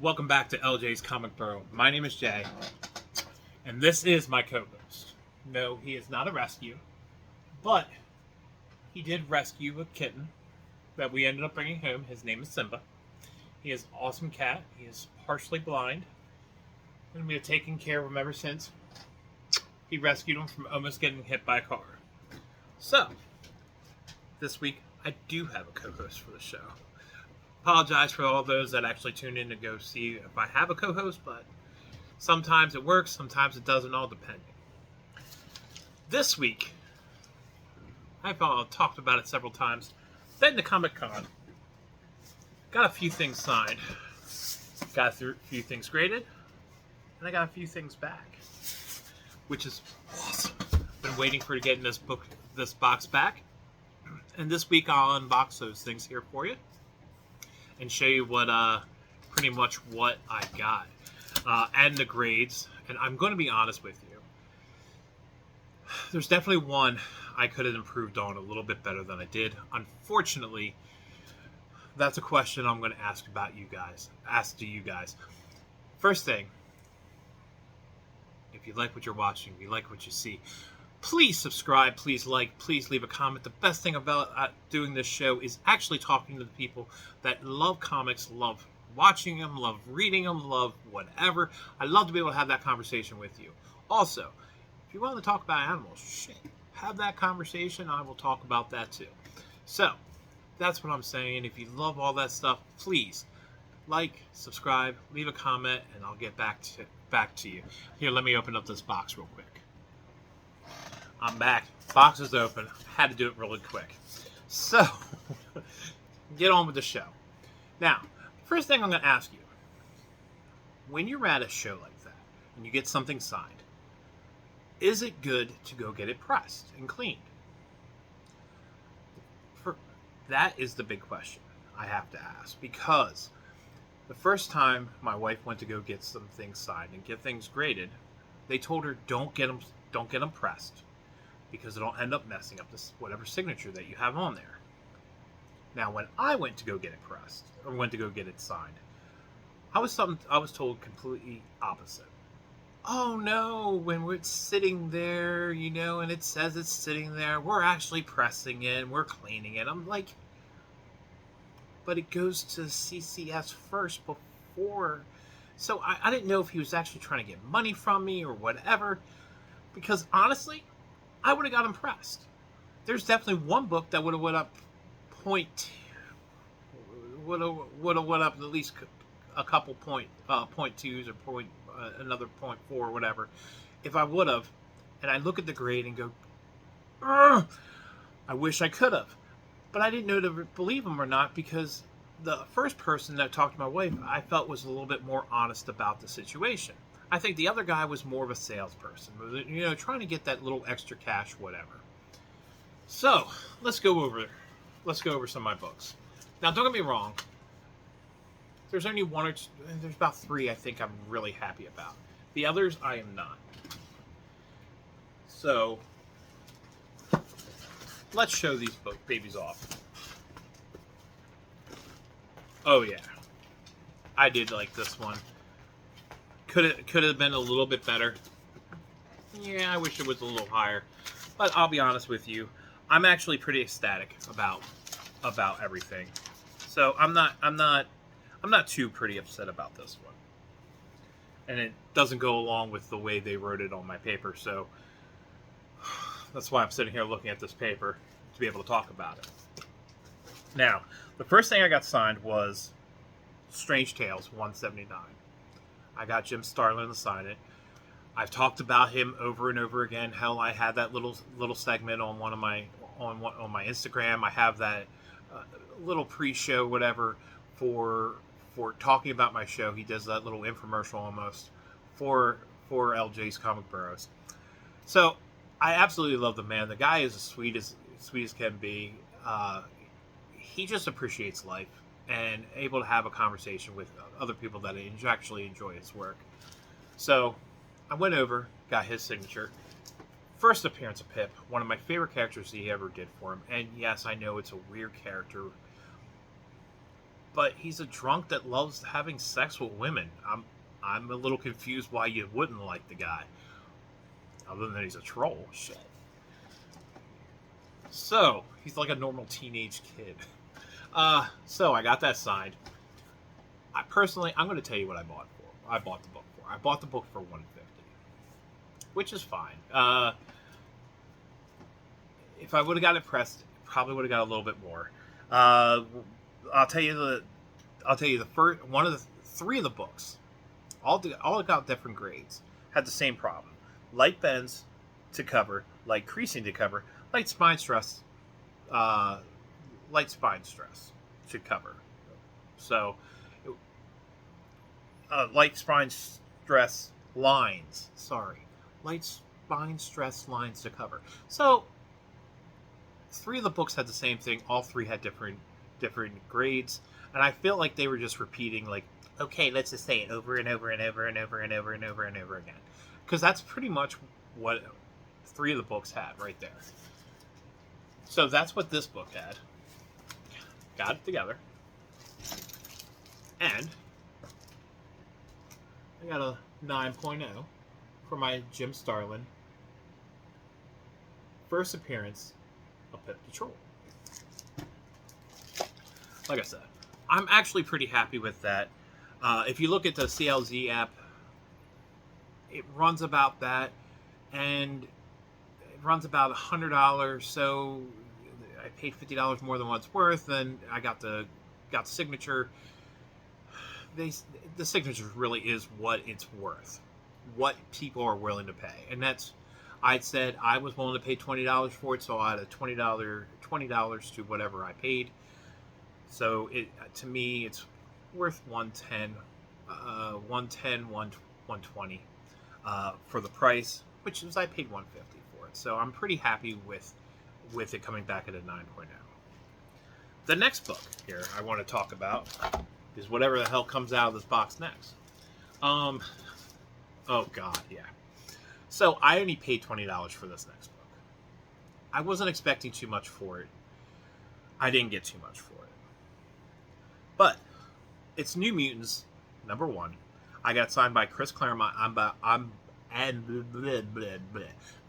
Welcome back to LJ's Comic Bro. My name is Jay, and this is my co-host. No, he is not a rescue, but he did rescue a kitten that we ended up bringing home. His name is Simba. He is an awesome cat. He is partially blind, and we have taken care of him ever since. He rescued him from almost getting hit by a car. So, this week I do have a co-host for the show. Apologize for all those that actually tune in to go see if I have a co-host, but sometimes it works, sometimes it doesn't, all depending. This week, I've talked about it several times. Been to Comic-Con. Got a few things signed. Got a few things graded. And I got a few things back. Which is awesome. Been waiting for getting this box back. And this week I'll unbox those things here for you. And show you what, pretty much what I got. And the grades. And I'm going to be honest with you. There's definitely one I could have improved on a little bit better than I did. Unfortunately, that's a question I'm going to ask to you guys. First thing, if you like what you're watching, if you like what you see, please subscribe, please like, please leave a comment. The best thing about doing this show is actually talking to the people that love comics, love watching them, love reading them, love whatever. I love to be able to have that conversation with you. Also, if you want to talk about animals, have that conversation. I will talk about that too. So, that's what I'm saying. If you love all that stuff, please like, subscribe, leave a comment, and I'll get back to you. Here, let me open up this box real quick. I'm back. Box is open. Had to do it really quick. So, get on with the show. Now, first thing I'm going to ask you. When you're at a show like that, and you get something signed, is it good to go get it pressed and cleaned? That is the big question I have to ask. Because the first time my wife went to go get some things signed and get things graded, they told her don't get them pressed, because it'll end up messing up this whatever signature that you have on there. Now, when I went to go get it pressed, or went to go get it signed, I was told completely opposite. Oh no, when we're sitting there, and it says it's sitting there, we're actually pressing it, we're cleaning it. I'm like, but it goes to CCS first before. So I didn't know if he was actually trying to get money from me or whatever, because honestly, I would have got impressed. There's definitely one book that would have went up would have went up at least a couple point twos or another 0.4 or whatever, if I would have. And I look at the grade and go, I wish I could have, but I didn't know to believe him or not, because the first person that talked to my wife, I felt was a little bit more honest about the situation. I think the other guy was more of a salesperson, trying to get that little extra cash, whatever. So let's go over some of my books. Now, don't get me wrong. There's only one or two, there's about three I think I'm really happy about. The others I am not. So let's show these babies off. Oh yeah, I did like this one. Could have been a little bit better. Yeah, I wish it was a little higher. But I'll be honest with you, I'm actually pretty ecstatic about everything. So I'm not too pretty upset about this one. And it doesn't go along with the way they wrote it on my paper, so that's why I'm sitting here looking at this paper to be able to talk about it. Now, the first thing I got signed was Strange Tales 179. I got Jim Starlin to sign it. I've talked about him over and over again. Hell, I had that little segment on on my Instagram. I have that little pre-show, whatever, for talking about my show. He does that little infomercial almost for LJ's Comic Burrows. So I absolutely love the man. The guy is as sweet as can be. He just appreciates life and able to have a conversation with other people that actually enjoy his work. So I went over, got his signature. First appearance of Pip, one of my favorite characters he ever did for him. And yes, I know it's a weird character, but he's a drunk that loves having sex with women. I'm a little confused why you wouldn't like the guy, other than he's a troll. Shit. So he's like a normal teenage kid. So I got that signed. I'm going to tell you what I bought for. I bought the book for. I bought the book for $150, which is fine. If I would have got it pressed, probably would have got a little bit more. I'll tell you the first one of the three of the books, all got different grades, had the same problem: light bends to cover, light creasing to cover, light spine stress should cover. So, light spine stress lines. Sorry, light spine stress lines to cover. So, three of the books had the same thing. All three had different grades, and I feel like they were just repeating, like, okay, let's just say it over and over and over and over and over and over and over again, because that's pretty much what three of the books had right there. So that's what this book had. Got it together, and I got a 9.0 for my Jim Starlin first appearance of Pip the Troll. Like I said, I'm actually pretty happy with that. If you look at the CLZ app, it runs about that, and it runs about $100. So I paid $50 more than what it's worth, and I got the signature. The signature really is what it's worth, what people are willing to pay, and that's. I said I was willing to pay $20 for it, so I had a $20 to whatever I paid. So to me, it's worth $110, $120 for the price, which is I paid $150 for it. So I'm pretty happy with it coming back at a 9.0. The next book here I want to talk about is whatever the hell comes out of this box next. Oh God, yeah. So I only paid $20 for this next book. I wasn't expecting too much for it. I didn't get too much for it. But it's New Mutants #1. I got signed by Chris Claremont.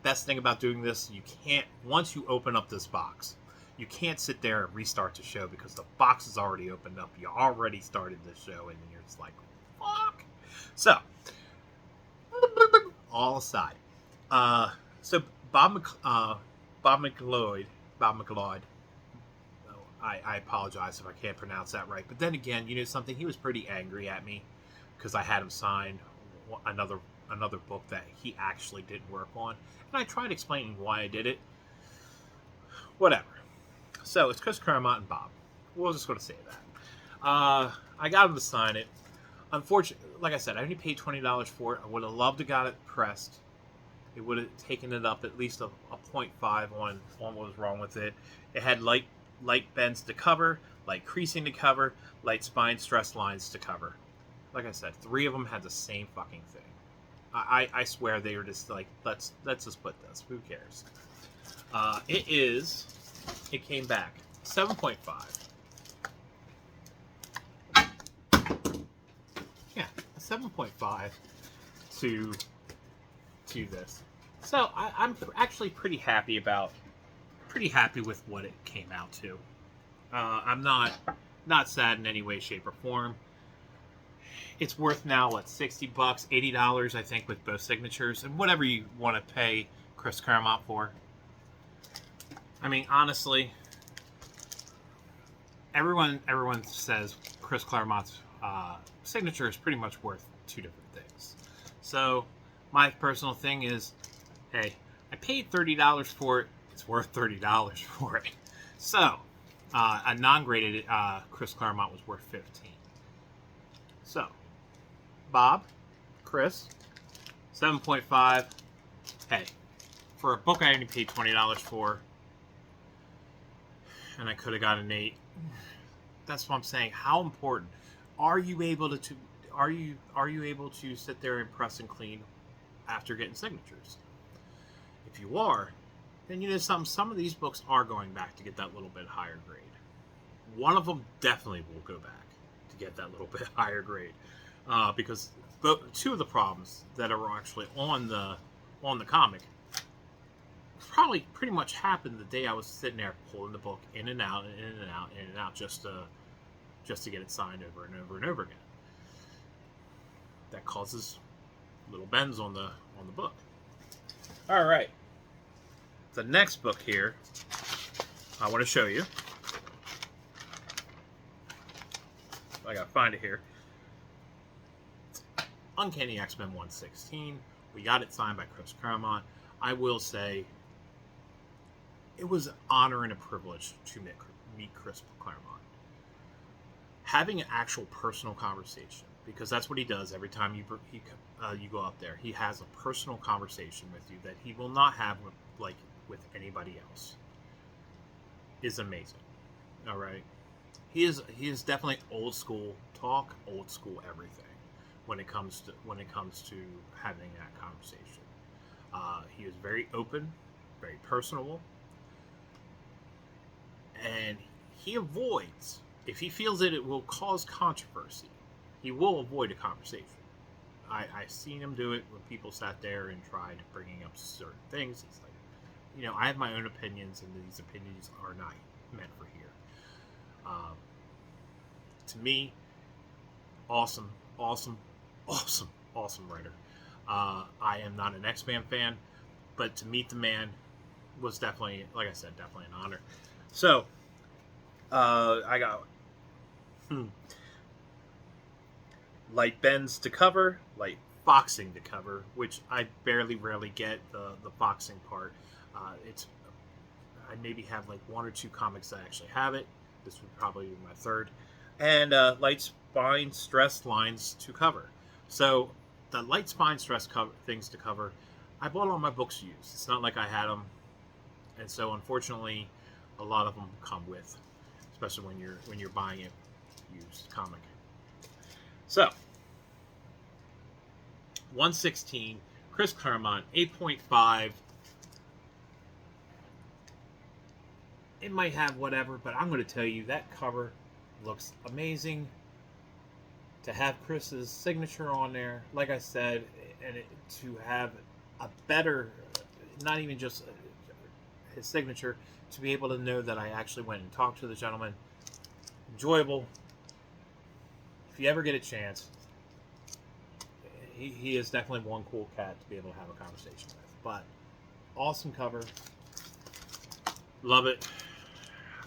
Best thing about doing this, you can't, once you open up this box, you can't sit there and restart the show because the box is already opened up. You already started the show and you're just like, fuck. So, all aside. So Bob McLeod. I apologize if I can't pronounce that right. But then again, you know something? He was pretty angry at me because I had him sign another book that he actually didn't work on. And I tried explaining why I did it. Whatever. So it's Chris Claremont and Bob. We're just going to say that. I got him to sign it. Unfortunately, like I said, I only paid $20 for it. I would have loved to got it pressed. It would have taken it up at least a 0.5 on what was wrong with it. It had light bends to cover, light creasing to cover, light spine stress lines to cover. Like I said, three of them had the same fucking thing. I swear they were just like, let's just put this. Who cares? It came back 7.5. Yeah, 7.5 to this. So I'm actually pretty happy with what it came out to. I'm not sad in any way, shape, or form. It's worth now what, $60, $80, I think, with both signatures, and whatever you want to pay Chris Claremont for. I mean, honestly, everyone says Chris Claremont's signature is pretty much worth two different things. So my personal thing is, hey, I paid $30 for it. It's worth $30 for it. So a non-graded Chris Claremont was worth $15. So Bob, Chris, 7.5. Hey, for a book I only paid $20 for, and I could have got an 8. That's what I'm saying. How important are you able to are you able to sit there and press and clean after getting signatures? If you are, then you know some of these books are going back to get that little bit higher grade. One of them definitely will go back. to get that little bit higher grade, because two of the problems that are actually on the comic probably pretty much happened the day I was sitting there pulling the book in and out and in and out in and out just to get it signed over and over and over again. That causes little bends on the book. All right, the next book here I want to show you. I gotta find it here. Uncanny X-Men 116. We got it signed by Chris Claremont. I will say it was an honor and a privilege to meet Chris Claremont. Having an actual personal conversation, because that's what he does every time you go up there. He has a personal conversation with you that he will not have with anybody else. Is amazing. All right, he is definitely old school talk, old school everything when it comes to having that conversation. He is very open, very personable, and he avoids, if he feels that it will cause controversy, he will avoid a conversation. I've seen him do it when people sat there and tried bringing up certain things. He's like, I have my own opinions, and these opinions are not meant for here. To me, awesome writer. I am not an X-Men fan, but to meet the man was definitely, like I said, definitely an honor. So, I got light bends to cover, light foxing to cover, which I rarely get the foxing part. I maybe have like one or two comics that actually have it. This would probably be my third. And light spine stress lines to cover. So the light spine stress things to cover, I bought all my books used. It's not like I had them, and so unfortunately, a lot of them come with, especially when you're buying it used comic. So 116, Chris Claremont, 8.5. It might have whatever, but I'm going to tell you that cover looks amazing. To have Chris's signature on there, like I said, and to have a better, not even just his signature, to be able to know that I actually went and talked to the gentleman. Enjoyable. If you ever get a chance, he is definitely one cool cat to be able to have a conversation with. But awesome cover. Love it.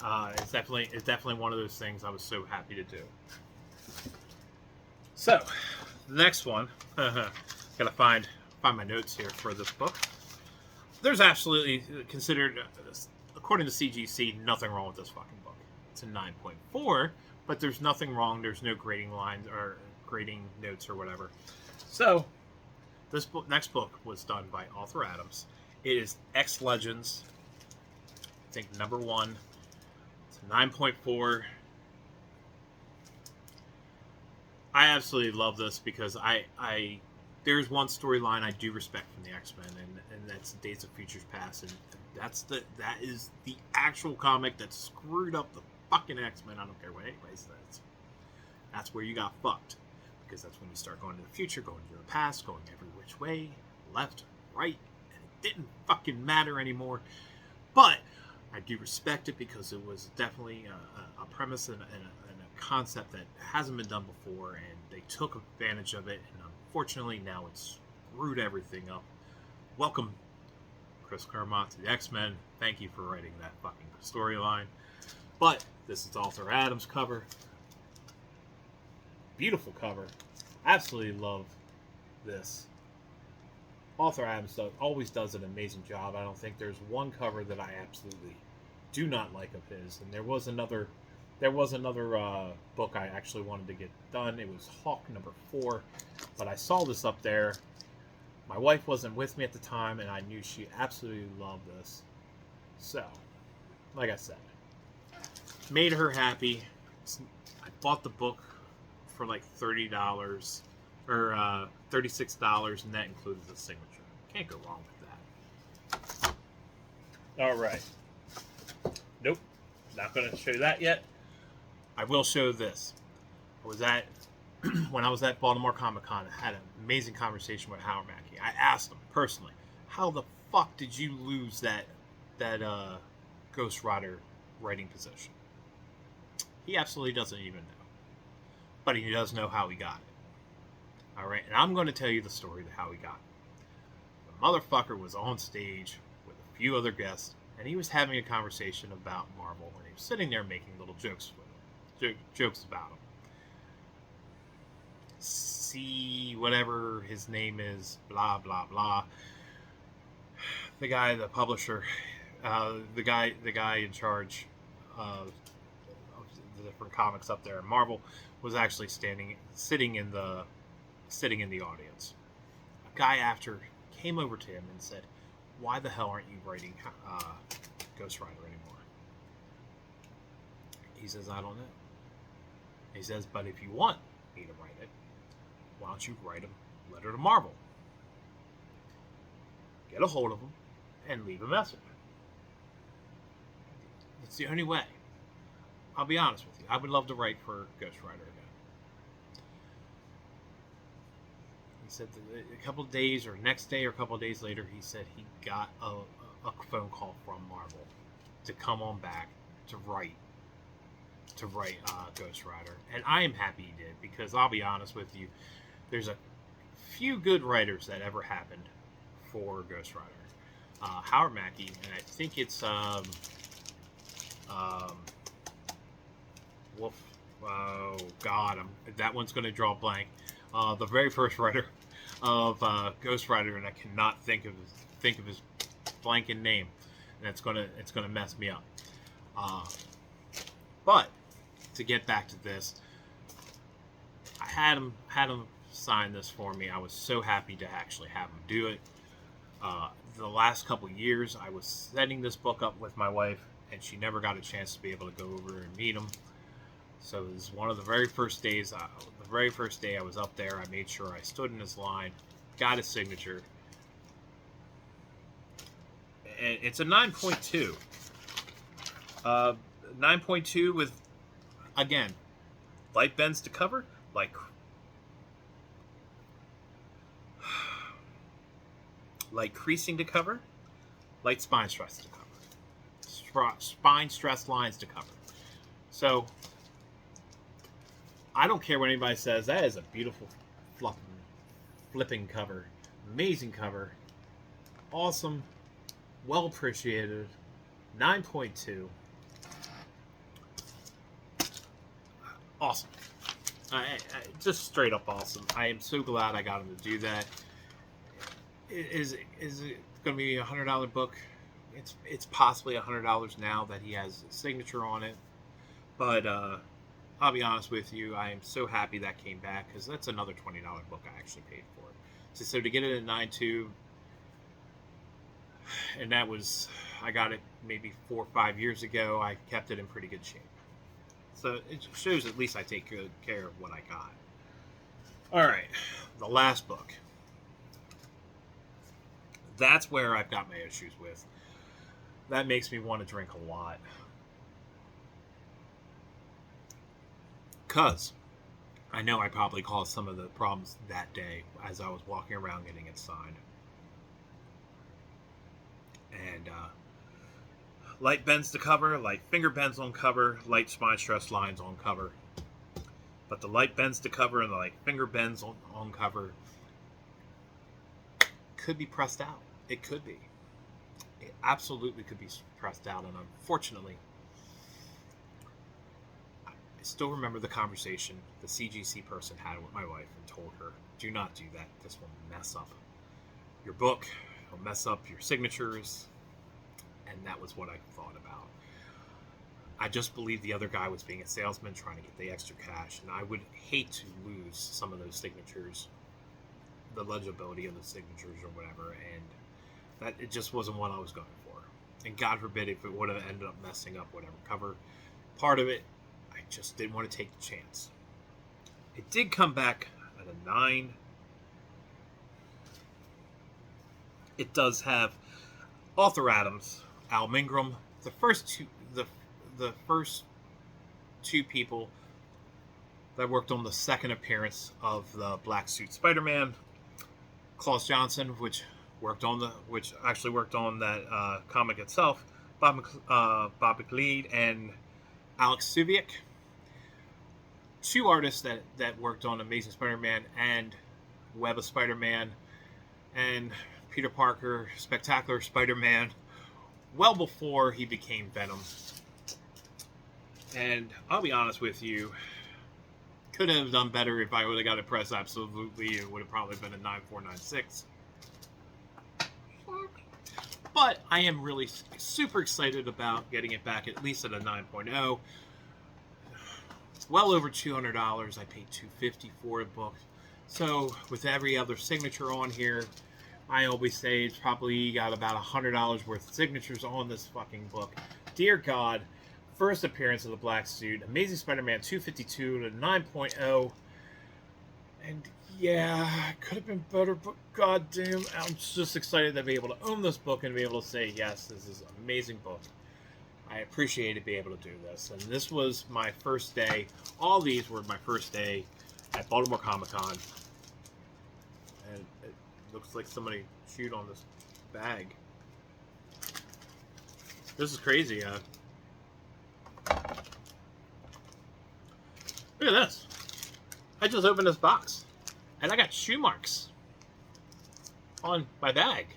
It's definitely one of those things I was so happy to do. So, the next one, gotta find my notes here for this book. There's absolutely considered, according to CGC, nothing wrong with this fucking book. It's a 9.4, but there's nothing wrong. There's no grading lines or grading notes or whatever. So, this next book was done by Arthur Adams. It is X Legends. I think number 1. It's a 9.4. I absolutely love this because there's one storyline I do respect from the X-Men, and that's Days of Futures Past, and that is the actual comic that screwed up the fucking X-Men. I don't care what anybody says. That's where you got fucked, because that's when you start going to the future, going to the past, going every which way, left, right, and it didn't fucking matter anymore. But I do respect it because it was definitely a premise and a concept that hasn't been done before, and they took advantage of it, and unfortunately now it's screwed everything up. Welcome, Chris Claremont, to the X-Men. Thank you for writing that fucking storyline. But this is Arthur Adams' cover. Beautiful cover. Absolutely love this. Arthur Adams always does an amazing job. I don't think there's one cover that I absolutely do not like of his. And there was another book I actually wanted to get done. It was Hawk number 4, but I saw this up there. My wife wasn't with me at the time, and I knew she absolutely loved this. So, like I said, made her happy. I bought the book for like $30 or $36, and that included the signature. Can't go wrong with that. All right. Nope, not going to show you that yet. I will show this. I was at when I was at Baltimore Comic Con. I had an amazing conversation with Howard Mackey. I asked him personally, "How the fuck did you lose that Ghost Rider writing position?" He absolutely doesn't even know, but he does know how he got it. All right, and I'm going to tell you the story of how he got it. The motherfucker was on stage with a few other guests, and he was having a conversation about Marvel, and he was sitting there making little jokes with him, jokes about him. See, whatever his name is, blah blah blah. The guy, the publisher, the guy in charge of the different comics up there at Marvel was actually sitting in the audience. A guy after came over to him and said, "Why the hell aren't you writing Ghost Rider anymore?" He says, "I don't know." He says, "But if you want me to write it, why don't you write a letter to Marvel? Get a hold of them and leave a message. It's the only way. I'll be honest with you. I would love to write for Ghost Rider again." He said that a couple of days, or next day or a couple of days later, he said he got a phone call from Marvel to come on back to write Ghost Rider. And I am happy he did, because I'll be honest with you, there's a few good writers that ever happened for Ghost Rider. Howard Mackey, and I think it's Wolf. Oh God, that one's going to draw a blank. The very first writer of Ghost Rider, and I cannot think of his blanking name, and it's gonna mess me up. But to get back to this, I had him sign this for me. I was so happy to actually have him do it. The last couple years, I was setting this book up with my wife, and she never got a chance to be able to go over and meet him. So it was one of the very first days. The very first day I was up there, I made sure I stood in his line, got his signature, and it's a 9.2. 9.2 with, again, light bends to cover, light creasing to cover, light spine stress to cover, spine stress lines to cover. So I don't care what anybody says. That is a beautiful flipping cover, amazing cover, awesome, well appreciated. 9.2. Awesome. Just straight up awesome. I am so glad I got him to do that. Is it going to be a $100 book? It's possibly $100 now that he has a signature on it. But I'll be honest with you, I am so happy that came back, because that's another $20 book I actually paid for it. So to get it at 9.2, and that was, I got it maybe 4 or 5 years ago. I kept it in pretty good shape. So it shows at least I take good care of what I got. All right, the last book. That's where I've got my issues with. That makes me want to drink a lot. Because I know I probably caused some of the problems that day as I was walking around getting it signed. And light bends to cover, light finger bends on cover, light spine stress lines on cover. But the light bends to cover and the light finger bends on cover could be pressed out. It could be. It absolutely could be pressed out. And unfortunately, I still remember the conversation the CGC person had with my wife and told her, "Do not do that. This will mess up your book. It'll mess up your signatures." And that was what I thought about. I just believed the other guy was being a salesman trying to get the extra cash, and I would hate to lose some of those signatures, the legibility of the signatures or whatever, and that it just wasn't what I was going for. And God forbid if it would have ended up messing up whatever cover part of it, I just didn't want to take the chance. It did come back at a 9. It does have Arthur Adams, Al Mingram, the first two people, that worked on the second appearance of the Black Suit Spider-Man. Klaus Johnson, which actually worked on that comic itself. Bob McLeod and Alex Subiec. Two artists that worked on Amazing Spider-Man and Web of Spider-Man and Peter Parker, Spectacular Spider-Man, well before he became Venom. And I'll be honest with you, could have done better if I would have got a press. Absolutely, it would have probably been a 9496. But I am really super excited about getting it back at least at a 9.0. It's well over $200. I paid $250 for a book. So with every other signature on here, I always say it's probably got about $100 worth of signatures on this fucking book. Dear God, first appearance of the Black Suit, Amazing Spider-Man 252 to 9.0. And yeah, it could have been better, but goddamn, I'm just excited to be able to own this book and be able to say, yes, this is an amazing book. I appreciate it being able to do this. And this was my first day. All these were my first day at Baltimore Comic-Con. And it looks like somebody chewed on this bag. This is crazy. Look at this. I just opened this box. And I got shoe marks on my bag.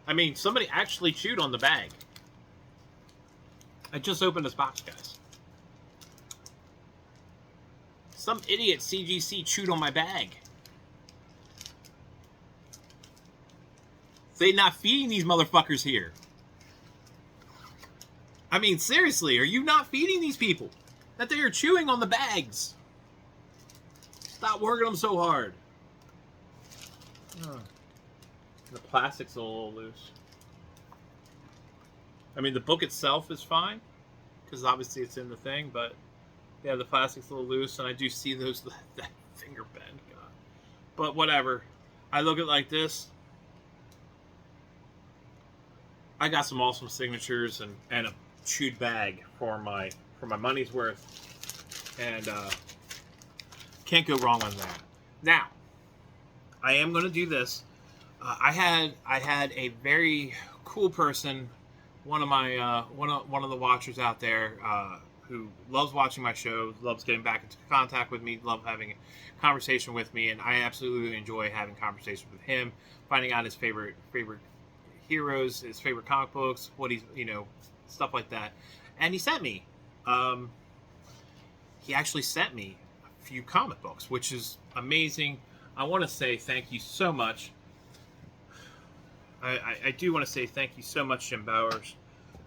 I mean, somebody actually chewed on the bag. I just opened this box, guys. Some idiot CGC chewed on my bag. They not feeding these motherfuckers here. I mean, seriously, are you not feeding these people? That they are chewing on the bags. Stop working them so hard. The plastic's a little loose. I mean, the book itself is fine, because obviously it's in the thing, but yeah, the plastic's a little loose, and I do see that finger bend. God. But whatever. I look at it like this. I got some awesome signatures and a chewed bag for my money's worth, and can't go wrong on that. Now, I am going to do this. I had a very cool person, one of my one of the watchers out there who loves watching my show, loves getting back into contact with me, loves having a conversation with me, and I absolutely enjoy having conversations with him, finding out his favorite heroes, his favorite comic books, what he's, stuff like that. And he sent me, he actually sent me a few comic books, which is amazing. I want to say thank you so much. I do want to say thank you so much, Jim Bowers,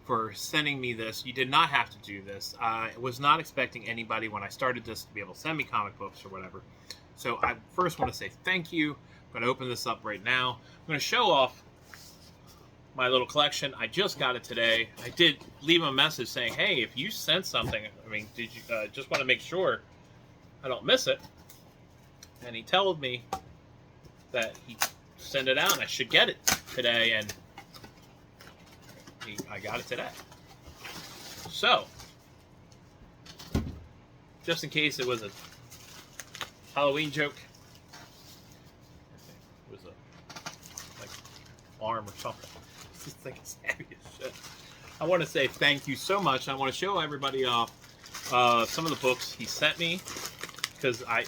for sending me this. You did not have to do this. I was not expecting anybody when I started this to be able to send me comic books or whatever. So I first want to say thank you. I'm going to open this up right now. I'm going to show off my little collection. I just got it today. I did leave him a message saying, hey, if you sent something, I mean, did you just want to make sure I don't miss it? And he told me that he sent it out and I should get it today, and I got it today. So, just in case it was a Halloween joke, it was a arm or something. This thing is heavy as shit. I want to say thank you so much. I want to show everybody off some of the books he sent me, because I'm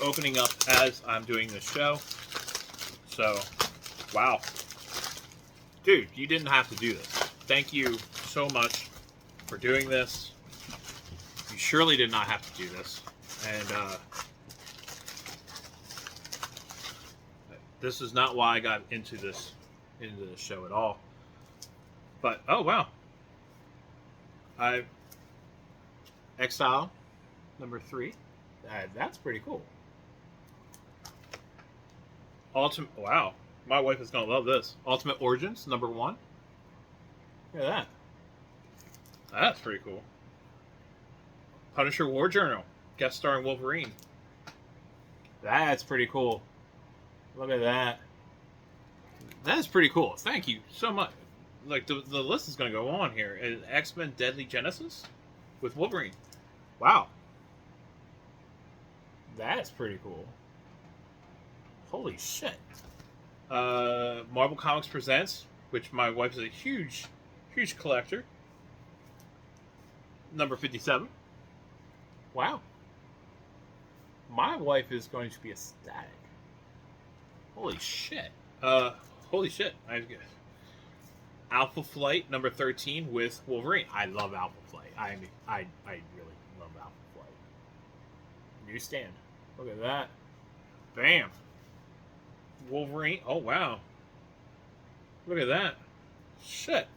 opening up as I'm doing this show. So, wow. Dude, you didn't have to do this. Thank you so much for doing this. You surely did not have to do this. And this is not why I got into the show at all. But, oh wow. Exile number 3. That's pretty cool. Wow. My wife is going to love this. Ultimate Origins, number 1. Look at that. That's pretty cool. Punisher War Journal, guest starring Wolverine. That's pretty cool. Look at that. That's pretty cool. Thank you so much. Like, the list is going to go on here. X-Men Deadly Genesis with Wolverine. Wow. That's pretty cool. Holy shit. Marvel Comics Presents, which my wife is a huge, huge collector. Number 57. Wow. My wife is going to be ecstatic. Holy shit. Holy shit. Alpha Flight number 13 with Wolverine. I love Alpha Flight. I really love Alpha Flight. Newsstand. Look at that. Bam. Wolverine. Oh, wow. Look at that. Shit.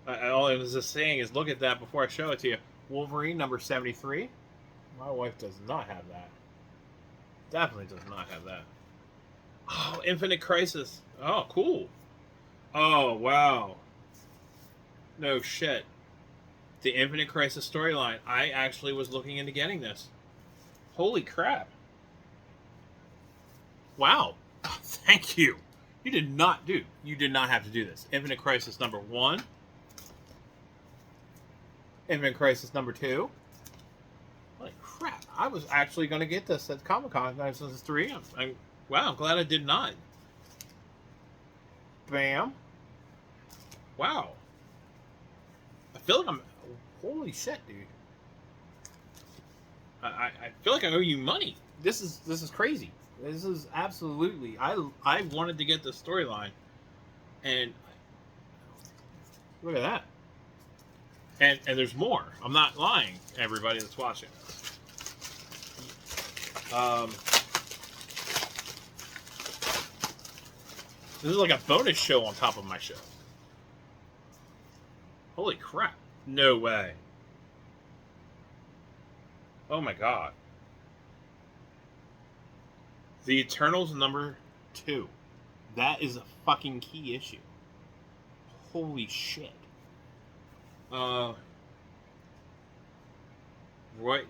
All I was just saying is look at that before I show it to you. Wolverine number 73. My wife does not have that. Definitely does not have that. Oh, Infinite Crisis. Oh, cool. Oh, wow. No shit. The Infinite Crisis storyline. I actually was looking into getting this. Holy crap. Wow. Oh, thank you. You did not have to do this. Infinite Crisis number 1. Infinite Crisis number 2. Holy crap. I was actually going to get this at Comic-Con. This is 3. Wow, I'm glad I did not. Bam. Wow. I feel like I'm... Holy shit, dude. I feel like I owe you money. This is crazy. This is absolutely... I wanted to get the storyline. And... Look at that. And there's more. I'm not lying, everybody that's watching. This is like a bonus show on top of my show. Holy crap. No way. Oh my god. The Eternals number 2. That is a fucking key issue. Holy shit. Roy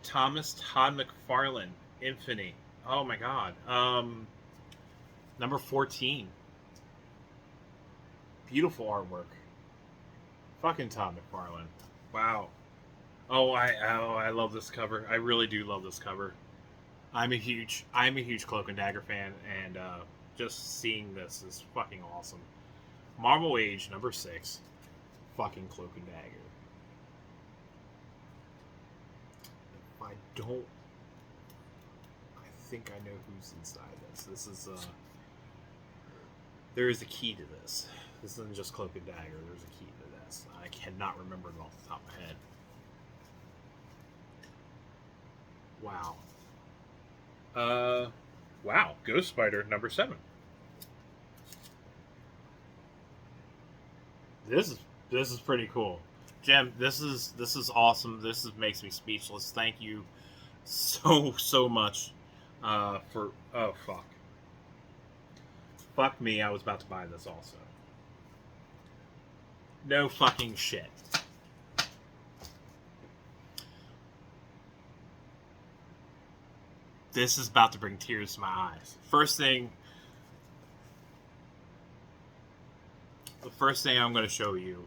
Thomas, Todd McFarlane, Infinity. Oh my god. Number 14. Beautiful artwork. Fucking Todd McFarlane. Wow. I love this cover. I really do love this cover. I'm a huge Cloak and Dagger fan, and just seeing this is fucking awesome. Marvel Age number 6. Fucking Cloak and Dagger. If I don't, I think I know who's inside this. This is there is a key to this. This isn't just Cloak and Dagger. There's a key to this. I cannot remember it off the top of my head. Wow. Wow. Ghost Spider number 7. This is pretty cool. Jim, this is awesome. This makes me speechless. Thank you so much for... Oh, fuck. Fuck me, I was about to buy this also. No fucking shit. This is about to bring tears to my eyes. The first thing I'm going to show you,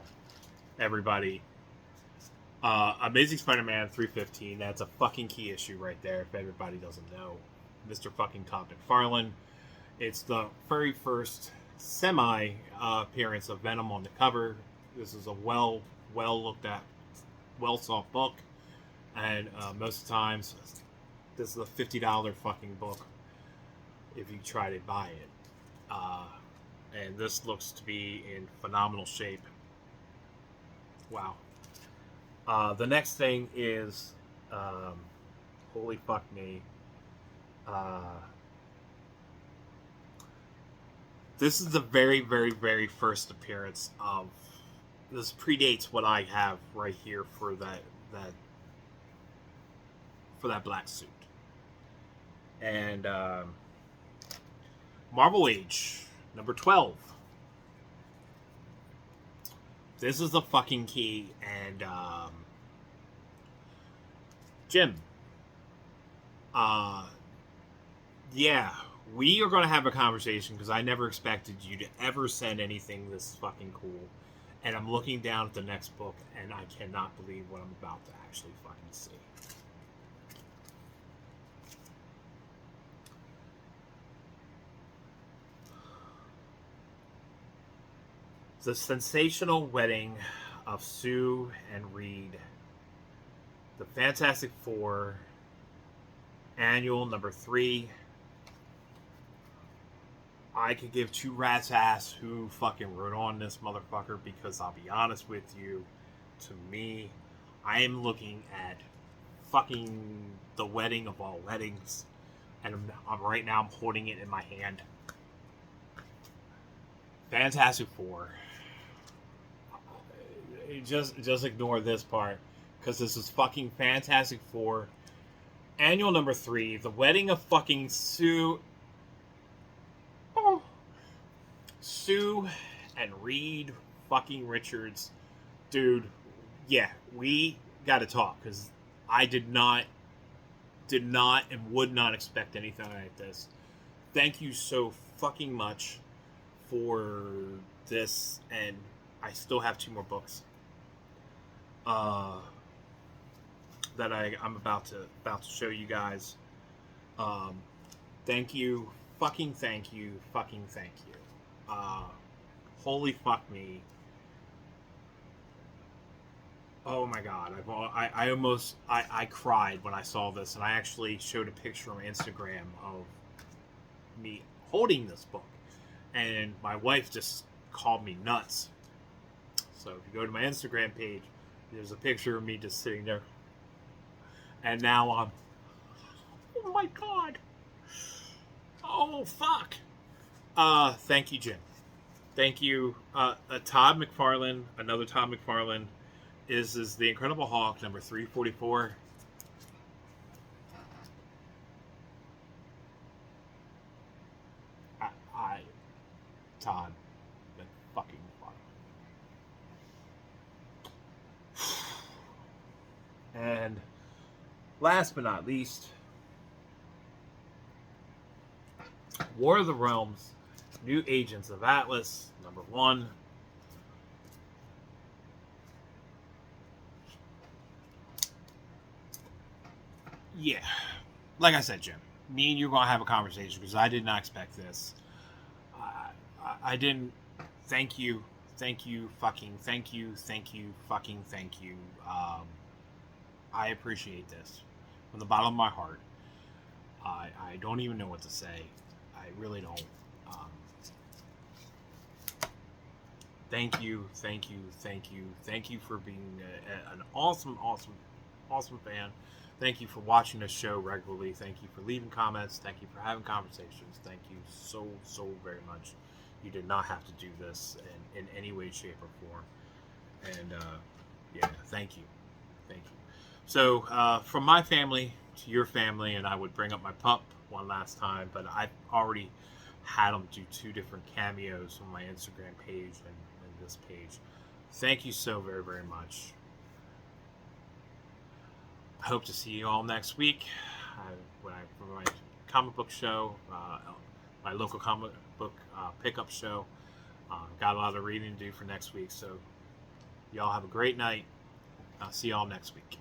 everybody, Amazing Spider-Man 315. That's a fucking key issue right there, if everybody doesn't know. Mr. fucking Todd McFarlane. It's the very first semi-appearance of Venom on the cover. This is a well looked at, well soft book. And most of the times, this is a $50 fucking book if you try to buy it. And this looks to be in phenomenal shape. Wow. The next thing is, holy fuck me. This is the very, very, very first appearance of... This predates what I have right here for that black suit. And Marvel Age number 12. This is the fucking key. And Jim, yeah, we are going to have a conversation because I never expected you to ever send anything this fucking cool. And I'm looking down at the next book, and I cannot believe what I'm about to actually fucking see. The sensational wedding of Sue and Reed. The Fantastic Four. Annual number 3. I could give 2 rats ass who fucking wrote on this motherfucker, because I'll be honest with you, to me, I am looking at fucking the wedding of all weddings, and I'm right now I'm holding it in my hand. Fantastic Four. Just ignore this part, because this is fucking Fantastic Four. Annual number 3, the wedding of fucking Sue and Reed fucking Richards. Dude, yeah, we gotta talk, because I did not and would not expect anything like this. Thank you so fucking much for this, and I still have 2 more books that I'm about to show you guys. Thank you, fucking thank you, fucking thank you. Holy fuck me. Oh my god, I almost cried when I saw this, and I actually showed a picture on Instagram of me holding this book, and my wife just called me nuts. So if you go to my Instagram page, there's a picture of me just sitting there, and now I'm, oh my god, oh fuck. Thank you, Jim. Thank you, Todd McFarlane. Another Todd McFarlane is the Incredible Hulk number 344. Todd fucking McFarlane. And last but not least, War of the Realms, New Agents of Atlas, number 1. Yeah, like I said, Jim, me and you are going to have a conversation, because I did not expect this. I didn't. Thank you, fucking thank you, fucking thank you. I appreciate this from the bottom of my heart. I don't even know what to say. I really don't. Thank you for being an awesome fan. Thank you for watching the show regularly. Thank you for leaving comments. Thank you for having conversations. Thank you so very much. You did not have to do this in any way, shape, or form. And yeah, thank you. So from my family to your family, and I would bring up my pup one last time, but I've already had him do 2 different cameos on my Instagram page and this page. Thank you so very much. I hope to see you all next week for my comic book show, my local comic book pickup show. Got a lot of reading to do for next week, so y'all have a great night. I'll see y'all next week.